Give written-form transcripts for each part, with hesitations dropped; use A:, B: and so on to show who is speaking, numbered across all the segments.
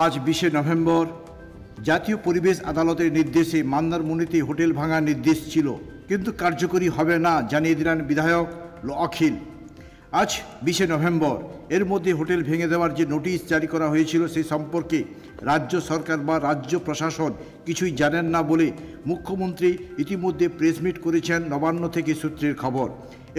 A: আজ 20শে নভেম্বর জাতীয় পরিবেশ আদালতের নির্দেশে মন্দারমণিতে হোটেল ভাঙার নির্দেশ ছিল, কিন্তু কার্যকরী হবে না জানিয়ে দিলেন বিধায়ক অখিল। আজ 20শে নভেম্বর এর মধ্যে হোটেল ভেঙে দেওয়ার যে নোটিশ জারি করা হয়েছিল সে সম্পর্কে রাজ্য সরকার বা রাজ্য প্রশাসন কিছুই জানেন না বলে মুখ্যমন্ত্রী ইতিমধ্যে প্রেসমিট করেছেন নবান্ন থেকে সূত্রের খবর,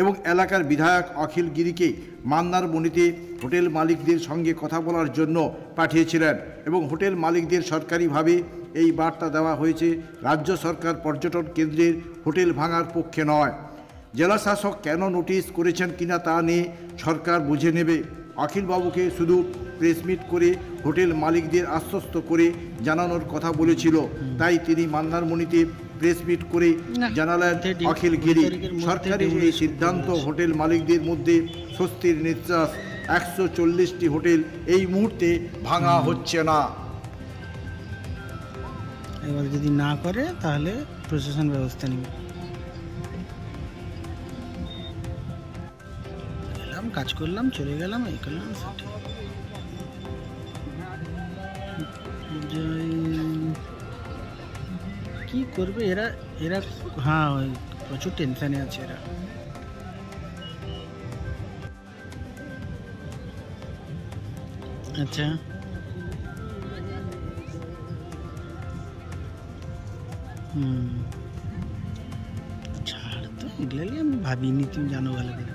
A: এবং এলাকার বিধায়ক অখিল গিরিকে মন্দারমণিতে হোটেল মালিকদের সঙ্গে কথা বলার জন্য পাঠিয়েছিলেন, এবং হোটেল মালিকদের সরকারিভাবে এই বার্তা দেওয়া হয়েছে রাজ্য সরকার পর্যটন কেন্দ্রের হোটেল ভাঙার পক্ষে নয়। জেলা শাসক কেন নোটিশ করেছেন কিনা তা নিয়ে সরকার বুঝে নেবে। অখিলবাবুকে শুধু প্রেসমিট করে হোটেল মালিকদের আশ্বস্ত করে জানানোর কথা বলেছিল, তাই তিনি মন্দারমণিতে প্রেসমিট করে জানালেন অখিল গিরি। সরকারের এই সিদ্ধান্ত হোটেল মালিকদের মধ্যে স্বস্তির নিঃশ্বাস। 140টি হোটেল এই মুহূর্তে ভাঙা হচ্ছে না।
B: এবার যদি না করে তাহলে প্রশাসন ব্যবস্থা নেবে। গেলাম, কাজ করলাম, চলে গেলাম, এই করলাম, কি করবে এরা? হ্যাঁ, প্রচুর টেনশনে আছে এরা। আচ্ছা, ছাড় তো, এগুলো আমি ভাবিনি, তুমি জানো ভালো করে।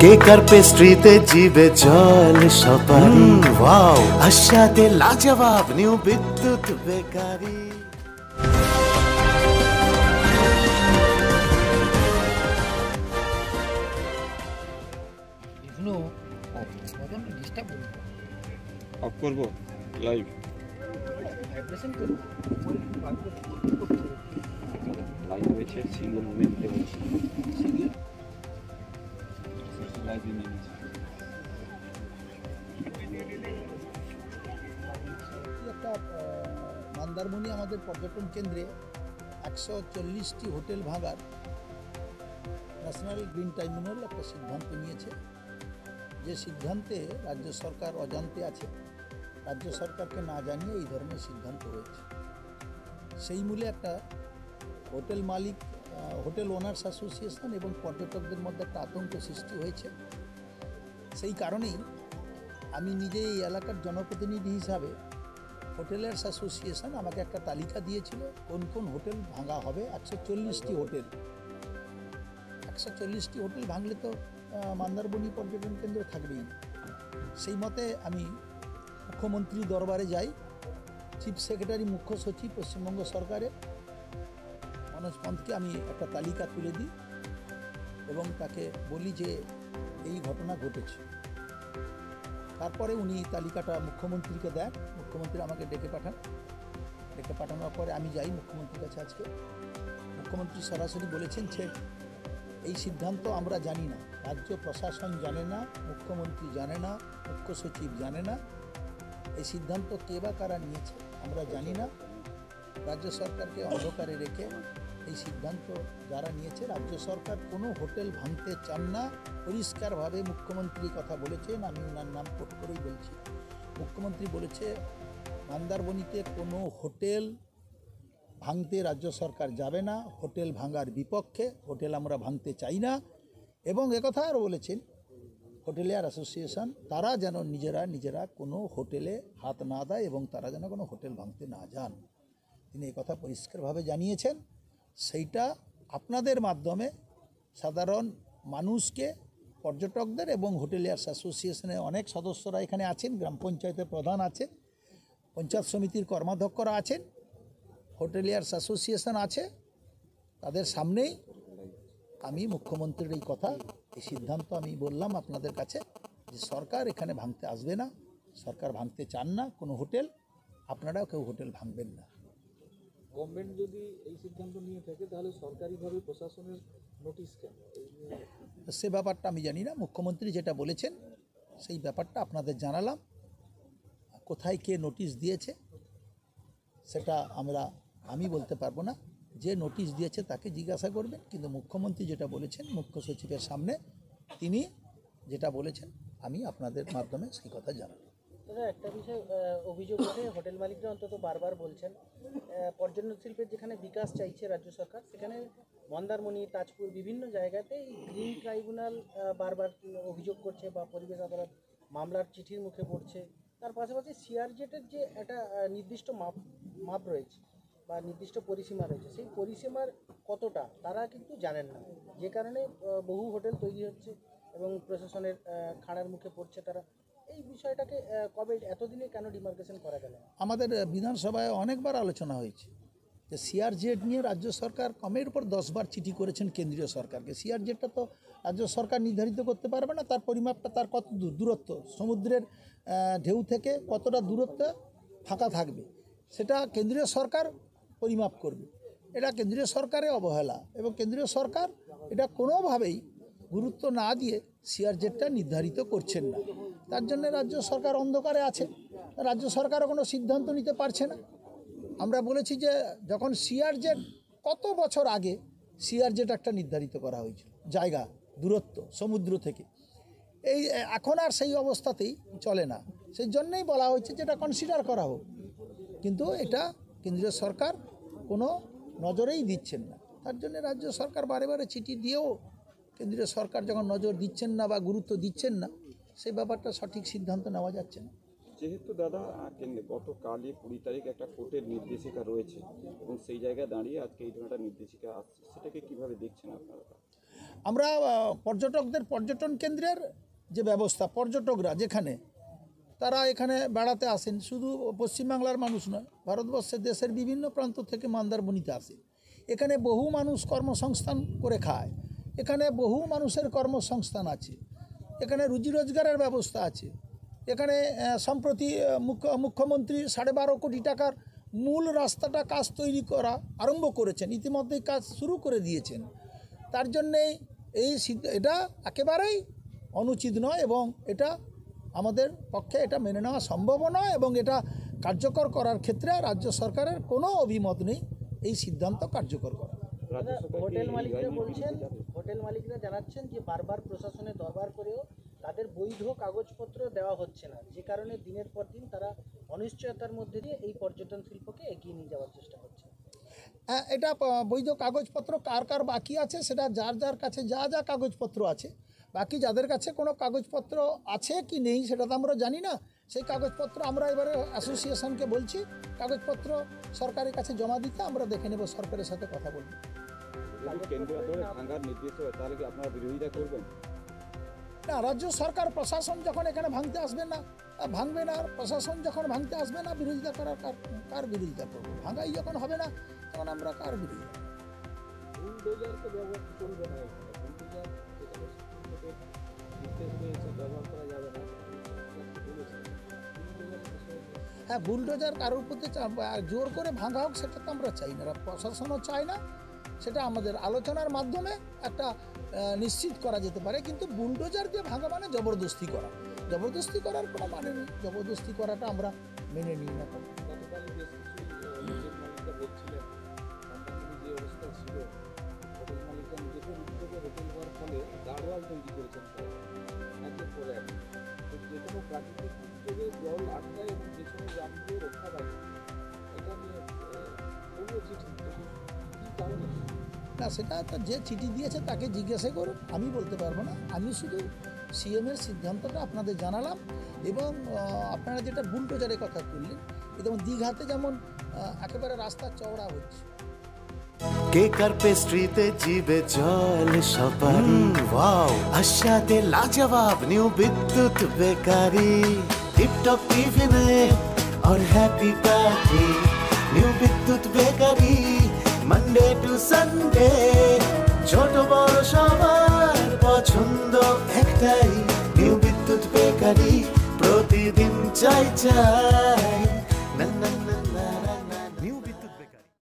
C: কেকার পেস্ট্রিতে জিবে জল সপারি, ওয়াও আশাতে লাজবাব নিউ বিদ্যুৎ বেকারি।
D: অফ করব লাইভ লাইভ হয়েছে, সিঙ্গেল মুভি দিতে বলছি, সিঙ্গেল লাইভ নিয়ে নিয়েছি।
E: একটা মন্দারমণি আমাদের পর্যটন কেন্দ্রে 140টি হোটেল ভাঙার ন্যাশনাল গ্রিন ট্রাইব্যুনাল একটা সিদ্ধান্ত নিয়েছে, যে সিদ্ধান্তে রাজ্য সরকার অজান্তে আছে। রাজ্য সরকারকে না জানিয়ে এই ধরনের সিদ্ধান্ত হয়েছে। সেই মূলে একটা হোটেল মালিক, হোটেল ওনার্স অ্যাসোসিয়েশন এবং পর্যটকদের মধ্যে একটা আতঙ্ক সৃষ্টি হয়েছে। সেই কারণেই আমি নিজে এই এলাকার জনপ্রতিনিধি হিসাবে হোটেলার্স অ্যাসোসিয়েশন আমাকে একটা তালিকা দিয়েছিল কোন কোন হোটেল ভাঙা হবে। 140টি হোটেল, 140টি হোটেল ভাঙলে তো মন্দারমণি পর্যটন কেন্দ্র থাকবেই। সেই মতে আমি মুখ্যমন্ত্রী দরবারে যাই। চিফ সেক্রেটারি মুখ্য সচিব পশ্চিমবঙ্গ সরকারের মনোজ পন্তকে আমি একটা তালিকা তুলে দিই এবং তাকে বলি যে এই ঘটনা ঘটেছে। তারপরে উনি তালিকাটা মুখ্যমন্ত্রীকে দেন, মুখ্যমন্ত্রী আমাকে ডেকে পাঠান। ডেকে পাঠানোর পরে আমি যাই মুখ্যমন্ত্রীর কাছে। আজকে মুখ্যমন্ত্রী সরাসরি বলেছেন যে এই সিদ্ধান্ত আমরা জানি না, রাজ্য প্রশাসন জানে না, মুখ্যমন্ত্রী জানে না, মুখ্য সচিব জানে না। এই সিদ্ধান্ত কে বা কারা নিয়েছে আমরা জানি না। রাজ্য সরকারকে অন্ধকারে রেখে এই সিদ্ধান্ত যারা নিয়েছে, রাজ্য সরকার কোনো হোটেল ভাঙতে চান না, পরিষ্কারভাবে মুখ্যমন্ত্রী কথা বলেছেন। আমি ওনার নাম কোট করেই বলছি। মুখ্যমন্ত্রী বলেছে মন্দারমণিতে কোনো হোটেল ভাঙতে রাজ্য সরকার যাবে না, হোটেল ভাঙার বিপক্ষে, হোটেল আমরা ভাঙতে চাই না। এবং একথা আরও বলেছেন হোটেলিয়ার অ্যাসোসিয়েশন তারা যেন নিজেরা কোনো হোটেলে হাত না দেয় এবং তারা যেন কোনো হোটেল ভাঙতে না যান। তিনি একথা পরিষ্কারভাবে জানিয়েছেন। সেইটা আপনাদের মাধ্যমে সাধারণ মানুষকে, পর্যটকদের এবং হোটেলিয়ার্স অ্যাসোসিয়েশনের অনেক সদস্যরা এখানে আছেন, গ্রাম পঞ্চায়েতের প্রধান আছে, পঞ্চায়েত সমিতির কর্মাধ্যক্ষরা আছেন, হোটেলিয়ার্স অ্যাসোসিয়েশন আছে, তাদের সামনেই আমি মুখ্যমন্ত্রীর এই কথা, এই সিদ্ধান্ত আমি বললাম আপনাদের কাছে যে সরকার এখানে ভাঙতে আসবে না, সরকার ভাঙতে চান না কোনো হোটেল, আপনারাও কেউ হোটেল ভাঙবেন না।
F: গভর্নমেন্ট যদি এই সিদ্ধান্ত নিয়ে থাকে তাহলে সরকারিভাবে প্রশাসনের নোটিশ কেন?
E: সে ব্যাপারটা আমি জানি না, মুখ্যমন্ত্রী যেটা বলেছেন সেই ব্যাপারটা আপনাদের জানালাম। কোথায় কে নোটিশ দিয়েছে সেটা আমি বলতে পারবো না, যে নোটিশ দিয়েছে তাকে জিজ্ঞাসা করবেন। কিন্তু মুখ্যমন্ত্রী যেটা বলেছেন মুখ্য সচিবের সামনে, তিনি যেটা বলেছেন আমি আপনাদের মাধ্যমে সেই কথা জানালাম।
B: দাদা, একটা বিষয় অভিযোগ ওঠে, হোটেল মালিকরা অন্তত বারবার বলছেন পর্যটন শিল্পের যেখানে বিকাশ চাইছে রাজ্য সরকার, সেখানে মন্দারমণি, তাজপুর বিভিন্ন জায়গাতে এই গ্রিন ট্রাইব্যুনাল বারবার অভিযোগ করছে বা পরিবেশ আদালত মামলার চিঠির মুখে পড়ছে। তার পাশাপাশি সিআরজেটের যে একটা নির্দিষ্ট মাপ রয়েছে বা নির্দিষ্ট পরিসীমা রয়েছে, সেই পরিসীমার কতটা তারা কিন্তু জানেন না, যে কারণে বহু হোটেল তৈরি হচ্ছে এবং প্রশাসনের খাড়ার মুখে পড়ছে তারা। এই বিষয়টাকে কবে, এতদিনে কেন ডিমার্কেশন করা গেল?
E: আমাদের বিধানসভায় অনেকবার আলোচনা হয়েছে যে সিআরজেড নিয়ে রাজ্য সরকার কমের উপর 10 বার চিঠি করেছেন কেন্দ্রীয় সরকারকে। সিআরজেডটা তো রাজ্য সরকার নির্ধারিত করতে পারবে না, তার পরিমাপটা, তার কত দূরত্ব, সমুদ্রের ঢেউ থেকে কতটা দূরত্ব ফাঁকা থাকবে সেটা কেন্দ্রীয় সরকার পরিমাপ করবে। এটা কেন্দ্রীয় সরকারের অবহেলা এবং কেন্দ্রীয় সরকার এটা কোনোভাবেই গুরুত্ব না দিয়ে সিআরজেডটা নির্ধারিত করছেন না। তার জন্য রাজ্য সরকার অন্ধকারে আছে, রাজ্য সরকারও কোনো সিদ্ধান্ত নিতে পারছে না। আমরা বলেছি যে যখন সিআরজেড, কত বছর আগে সিআরজেড একটা নির্ধারিত করা হয়েছিল জায়গা, দূরত্ব সমুদ্র থেকে, এই এখন আর সেই অবস্থাতেই চলে না। সেই জন্যই বলা হয়েছে যে এটা কনসিডার করা হোক, কিন্তু এটা কেন্দ্রীয় সরকার কোনো নজরেই দিচ্ছেন না। তার জন্য রাজ্য সরকার বারে বারে চিঠি দিয়েও কেন্দ্রীয় সরকার যখন নজর দিচ্ছেন না বা গুরুত্ব দিচ্ছেন না, সেই ব্যাপারটা সঠিক সিদ্ধান্ত নেওয়া যাচ্ছে না।
D: যেহেতু দাদা গতকালই 20 তারিখ একটা কোর্টের নির্দেশিকা রয়েছে এবং সেই জায়গায় দাঁড়িয়ে আজকে এই ধরনের একটা নির্দেশিকা আসছে, সেটাকে কিভাবে দেখছেন আপনারা?
E: আমরা পর্যটকদের পর্যটন কেন্দ্রের যে ব্যবস্থা, পর্যটকরা যেখানে তারা এখানে বেড়াতে আসেন, শুধু পশ্চিমবাংলার মানুষ নয়, ভারতবর্ষের দেশের বিভিন্ন প্রান্ত থেকে মন্দারমণিতে আসে। এখানে বহু মানুষ কর্মসংস্থান করে খায়, এখানে বহু মানুষের কর্মসংস্থান আছে, এখানে রুজি রোজগারের ব্যবস্থা আছে। এখানে সম্প্রতি মুখ্যমন্ত্রী 12.5 কোটি টাকার মূল রাস্তাটা কাজ তৈরি করা আরম্ভ করেছেন, ইতিমধ্যেই কাজ শুরু করে দিয়েছেন। তার জন্যে এটা একেবারেই অনুচিত নয় এবং এটা আমাদের পক্ষে এটা মেনে নেওয়া সম্ভব নয় এবং এটা কার্যকর করার ক্ষেত্রে রাজ্য সরকারের কোনো অভিমত নেই এই সিদ্ধান্ত কার্যকর করা।
B: হোটেল মালিকরা বলছেন, হোটেল মালিকরা জানাচ্ছেন যে বারবার প্রশাসনের দরবার করেও তাদের বৈধ কাগজপত্র দেওয়া হচ্ছে না, যে কারণে দিনের পর দিন তারা অনিশ্চয়তার মধ্যে দিয়ে এই পর্যটন শিল্পকে এগিয়ে নিয়ে যাওয়ার চেষ্টা করছে।
E: এটা বৈধ কাগজপত্র কার কার বাকি আছে সেটা যার যার কাছে যা যা কাগজপত্র আছে, বাকি যাদের কাছে কোনো কাগজপত্র আছে কি নেই সেটা তো আমরা জানি না। সেই কাগজপত্র আমরা এবারে অ্যাসোসিয়েশনকে বলছি কাগজপত্র সরকারের কাছে জমা দিতে, আমরা দেখে নেব, সরকারের সাথে কথা বলব।
D: ভাঙার নির্দেশ হয় তাহলে কি আপনারা বিরোধিতা করবেন?
E: না, রাজ্য সরকার প্রশাসন যখন এখানে ভাঙতে আসবে না, ভাঙবে না, আর প্রশাসন যখন ভাঙতে আসবে না, বিরোধিতা করার কার বিরোধিতা করবো? ভাঙাই যখন হবে না তখন আমরা কার বিরোধিতা?
F: বুলডোজারকে ব্যবহার করবে না, বুলডোজার যেখানে নির্দেশ রয়েছে ব্যবহার করা যাবে না।
E: হ্যাঁ, বুলডোজার কারোর প্রতি জোর করে ভাঙা হোক সেটা তো আমরা চাই না, প্রশাসনও চায় না। সেটা আমাদের আলোচনার মাধ্যমে একটা নিশ্চিত করা যেতে পারে, কিন্তু বুলডোজার দিয়ে ভাঙা মানে জবরদস্তি করা, জবরদস্তি করার কোনো মানে নেই, জবরদস্তি করাটা আমরা মেনে নিই না।
F: গতকালই বেশ কিছু হোটেল মালিকরা বলছিলেন মন্দারমণি যে অবস্থা ছিল, হোটেল মালিকরা নিজেদের উদ্যোগে হোটেল হওয়ার ফলে গাড়োয়াল তৈরি করেছেন একের পর এক। যে কোনো প্রাকৃতিক দুর্যোগে জল আটকায় এবং পেছনে যাত্রীও রক্ষা পায় না। এটা নিয়ে বললো চিঠি কী কারণে?
E: না, সেটা তো যে চিঠি দিয়েছে তাকে জিজ্ঞাসা করুন, আমি বলতে পারবো না। আমি শুধু সিএমের সিদ্ধান্তটা আপনাদের জানালাম। এবং আপনারা যেটা বুলডোজারের কথা তুললেন, যেমন দীঘাতে যেমন একেবারে রাস্তা চওড়া হচ্ছে,
C: কেকার পেস্ট্রিতে জিবে জল সপারি ওয়াও আশাতে লাজবাব নিউ বিদ্যুৎ বেকারি টিপটপ টিফিনে और हैप्पी पार्टी নিউ বিদ্যুৎ বেকারি মানডে টু সানডে ছোট বড় সবার পছন্দ একটাই নিউ বিদ্যুৎ বেকারি প্রতিদিন চাই চাই